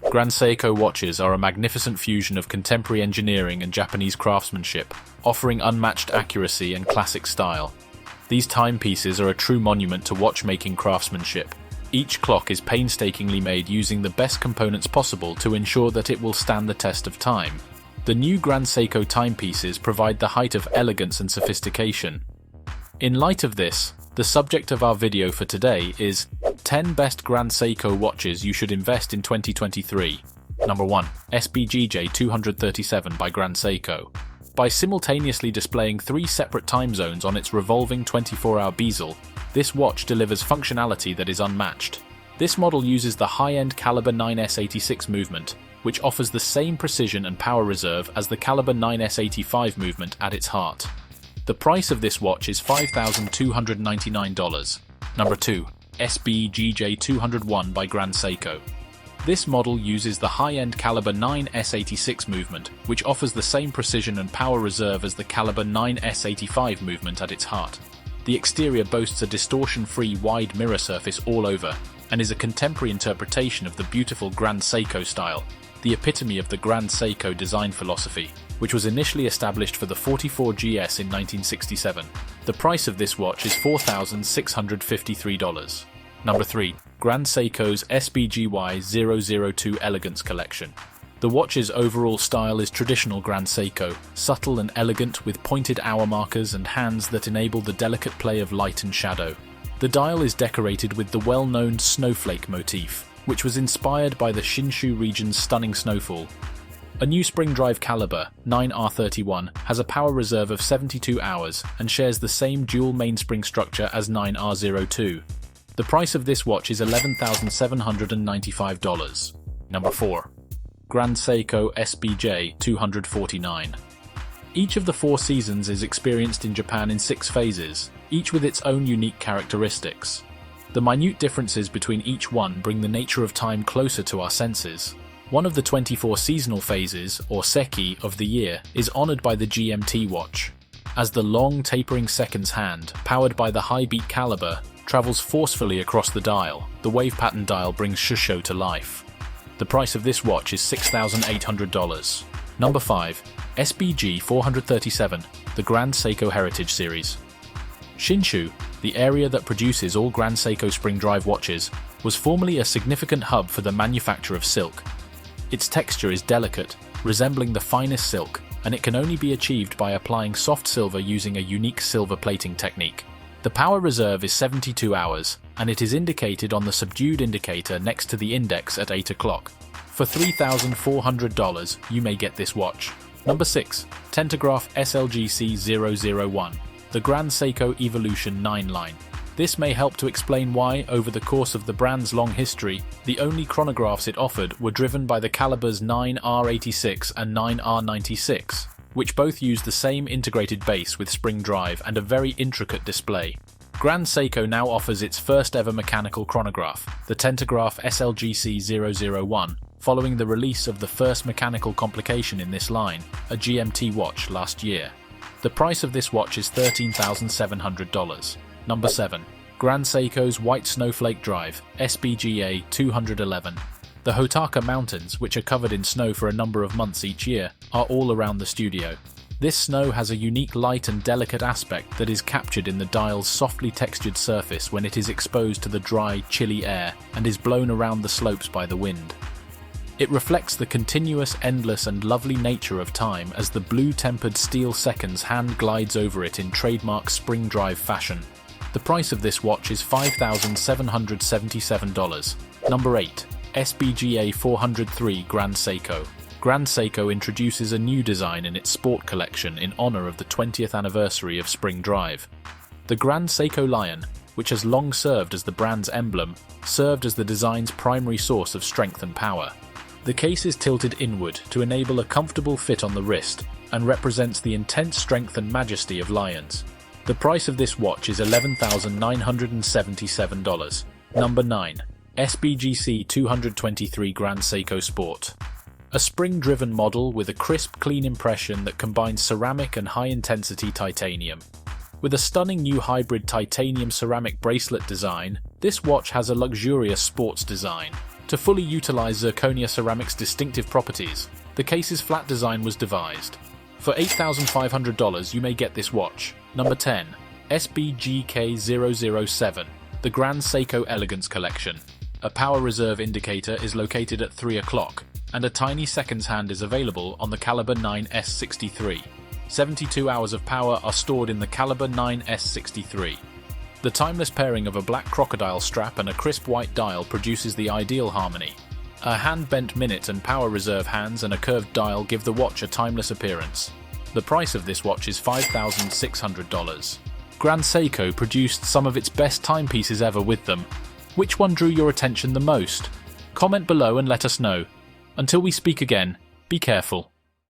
Grand Seiko watches are a magnificent fusion of contemporary engineering and Japanese craftsmanship, offering unmatched accuracy and classic style. These timepieces are a true monument to watchmaking craftsmanship. Each clock is painstakingly made using the best components possible to ensure that it will stand the test of time. The new Grand Seiko timepieces provide the height of elegance and sophistication. In light of this, the subject of our video for today is 10 best Grand Seiko watches you should invest in 2023. Number 1. Sbgj 237 by Grand Seiko. By simultaneously displaying 3 separate time zones on its revolving 24-hour bezel, this watch delivers functionality that is unmatched. This model uses the high-end caliber 9S86 movement, which offers the same precision and power reserve as the caliber 9S85 movement at its heart. The price of this watch is $5,299. Number 2. Sbgj 201 by Grand Seiko. This model uses the high-end caliber 9S86 movement, which offers the same precision and power reserve as the caliber 9S85 movement at its heart. The exterior boasts a distortion-free wide mirror surface all over, and is a contemporary interpretation of the beautiful Grand Seiko style, the epitome of the Grand Seiko design philosophy, which was initially established for the 44GS in 1967. The price of this watch is $4,653. Number 3. Grand Seiko's Sbgj002 Elegance collection. The watch's overall style is traditional Grand Seiko, subtle and elegant with pointed hour markers and hands that enable the delicate play of light and shadow. The dial is decorated with the well-known Snowflake motif, which was inspired by the Shinshu region's stunning snowfall. A new spring drive caliber, 9R31, has a power reserve of 72 hours and shares the same dual mainspring structure as 9R02. The price of this watch is $11,795. Number 4. Grand Seiko SBJ 249. Each of the 4 seasons is experienced in Japan in 6 phases, each with its own unique characteristics. The minute differences between each one bring the nature of time closer to our senses. One of the 24 seasonal phases, or seki, of the year is honored by the GMT watch, as the long tapering seconds hand, powered by the high beat caliber, travels forcefully across the dial. The wave pattern dial brings shusho to life. The price of this watch is $6,800. Number 5. Sbg 437, the Grand Seiko Heritage Series. Shinshu, the area that produces all Grand Seiko spring drive watches, was formerly a significant hub for the manufacture of silk. Its texture is delicate, resembling the finest silk, and it can only be achieved by applying soft silver using a unique silver plating technique. The power reserve is 72 hours, and it is indicated on the subdued indicator next to the index at 8 o'clock. For $3,400, you may get this watch. Number 6. Tentograph SLGC001, the Grand Seiko Evolution 9 line. This may help to explain why, over the course of the brand's long history, the only chronographs it offered were driven by the calibers 9R86 and 9R96, which both use the same integrated base with spring drive and a very intricate display. Grand Seiko now offers its first ever mechanical chronograph, the Tentograph SLGC001, following the release of the first mechanical complication in this line, a GMT watch, last year. The price of this watch is $13,700. Number 7. Grand Seiko's White Snowflake Drive, Sbga 211. The Hotaka Mountains, which are covered in snow for a number of months each year, are all around the studio. This snow has a unique light and delicate aspect that is captured in the dial's softly textured surface when it is exposed to the dry, chilly air and is blown around the slopes by the wind. It reflects the continuous, endless and lovely nature of time as the blue-tempered steel seconds hand glides over it in trademark spring drive fashion. The price of this watch is $5,777. Number 8. Sbga 403 Grand Seiko. Grand Seiko introduces a new design in its sport collection in honor of the 20th anniversary of spring drive. The Grand Seiko Lion, which has long served as the brand's emblem, served as the design's primary source of strength and power. The case is tilted inward to enable a comfortable fit on the wrist and represents the intense strength and majesty of lions. The price of this watch is $11,977. Number 9. Sbgc 223 Grand Seiko Sport. A spring-driven model with a crisp, clean impression that combines ceramic and high-intensity titanium. With a stunning new hybrid titanium ceramic bracelet design, this watch has a luxurious sports design. To fully utilize zirconia ceramic's distinctive properties, the case's flat design was devised. For $8,500 you may get this watch. Number 10. Sbgk007, the Grand Seiko Elegance collection. A power reserve indicator is located at 3 o'clock, and a tiny seconds hand is available on the caliber 9S63. 72 hours of power are stored in the caliber 9S63. The timeless pairing of a black crocodile strap and a crisp white dial produces the ideal harmony. A hand-bent minute and power reserve hands and a curved dial give the watch a timeless appearance. The price of this watch is $5,600. Grand Seiko produced some of its best timepieces ever with them. Which one drew your attention the most? Comment below and let us know. Until we speak again, be careful.